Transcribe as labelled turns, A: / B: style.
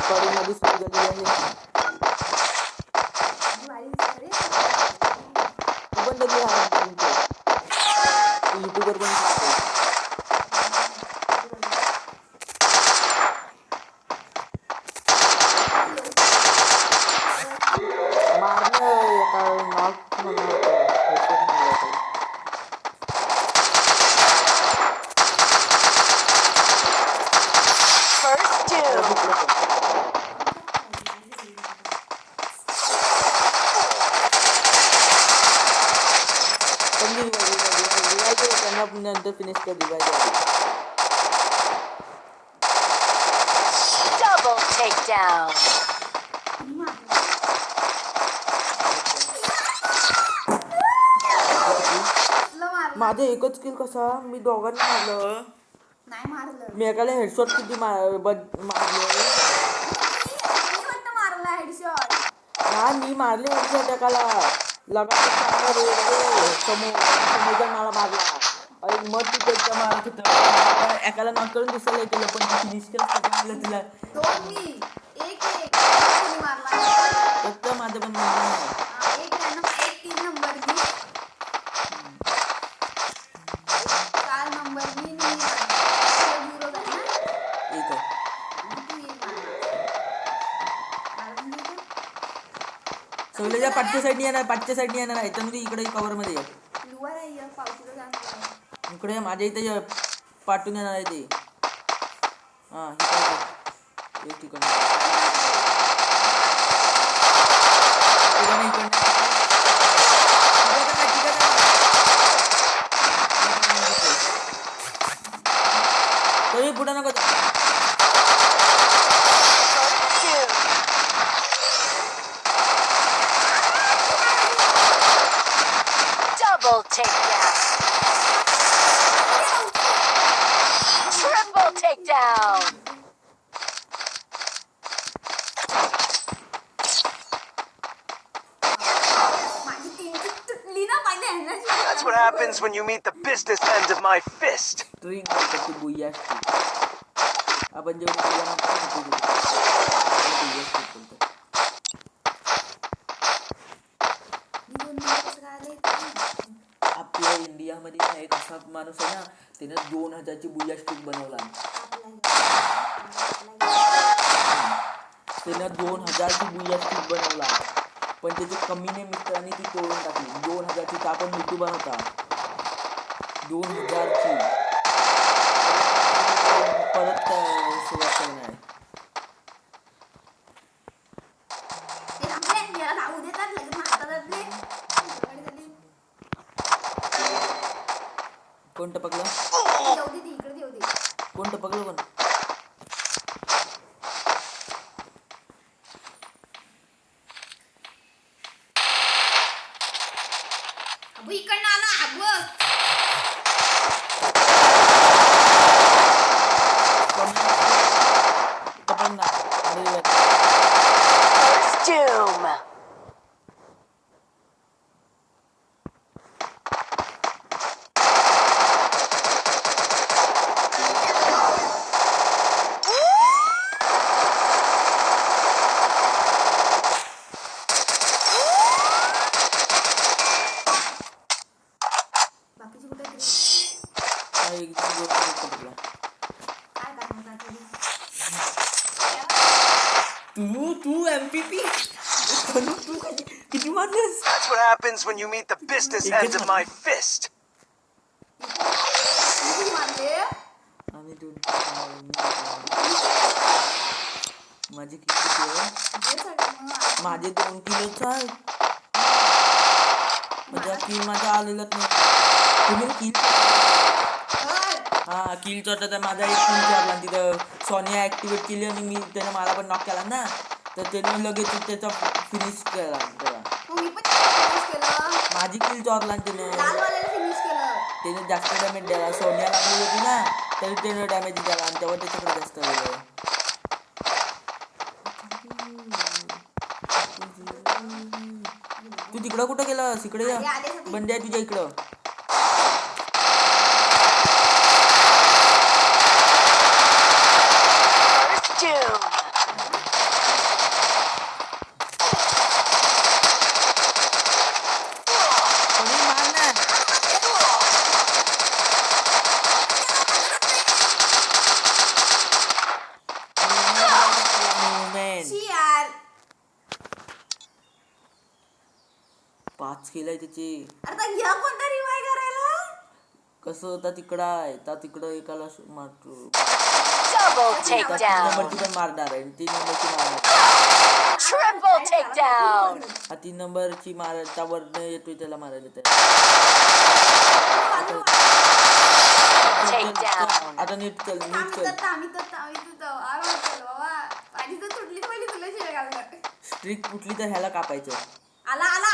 A: Recording मध्ये सुरू झाली आहे. तू पण कधी तू युट्यूबवर बनू शकतो. मारलं एका नॉक म्हणा होतं हेडशॉट मारला होता. त्यांना नंतर फिनिश कर
B: Double takedown.
A: माझं एकच किल कसा मी दोघांना मारलं
C: नाही मारलं
A: मी एकाला हेडशॉट किती मारलं मी मारले हेडशॉट एकाला लगातार समोरचा मला मारला आणि मग तू त्याच्या मारत होतं एकाला नॉक करून दुसऱ्याला केलं पण फिनिश केलं त्याच्यामुळे तिला फक्त माझं पण सगळ्याच्या पाठच्या साईडनी येणार आहे तर म्हणजे इकडे कव्हर मध्ये इकडे माझ्या इथे पाठून येणार आहे ते हा एक ठिकाणी तरी पुढे नको
B: Double takedown. Triple takedown.
D: That's what happens when you meet the business end of my fist.
A: आपण जेवढं आपल्या इंडियामध्ये एक असा माणूस आहे ना त्याने 2000ची बुया स्टिक बनवला त्यानं 2000ची बुया स्टिक बनवला पण त्याची कमीने मित्रांनी ती तोडून टाकली 2000ची तर आपण युट्यूबर होता 2000ची परत सुरुवात करणार कोण टपकलं कोण टपकलं कोण
B: First doom.
D: That's what happens when you meet the business end of my fist.
A: माझे माझे 2 किलोचा माझा आलेलाच नाही हा किल चोरता माझा एक किल चोरला तिथं सोनिया ऍक्टिवेट केली आणि मी त्याने मला पण नॉक केला ना तर त्याने लगेच त्याचा फिनिश केला त्याला माझी किल चोरला त्याने जास्त डॅमेज द्याला सोनिया लागली होती ना तरी त्याने डॅमेज द्याला आणि तेव्हा त्याच्याकडे जास्त गेलं तू तिकडं कुठं गेलास इकडे बंड्या आहे तुझ्या इकडं
B: First doom.
A: 5 केलाय त्याचे.
C: अरे तर घ्या कोणता रिवाय करायला.
A: कसं होता तिकडं आहे तर तिकडं एकाला मारतो.
B: Double
A: 3
B: takedown.
A: नंबरची पण मारणार आहे 3 नंबरची मारणार.
B: Triple takedown.
A: 3 नंबरची मारायचा वरनं येतोय त्याला मारायला तर.
B: Takedown.
A: आता नीट चल नीट चल.
C: बाबा माझी तर तुटली पहिली तुला शिवाय घालणार.
A: स्ट्रिक कुठली तर ह्याला कापायचं.
C: आला आला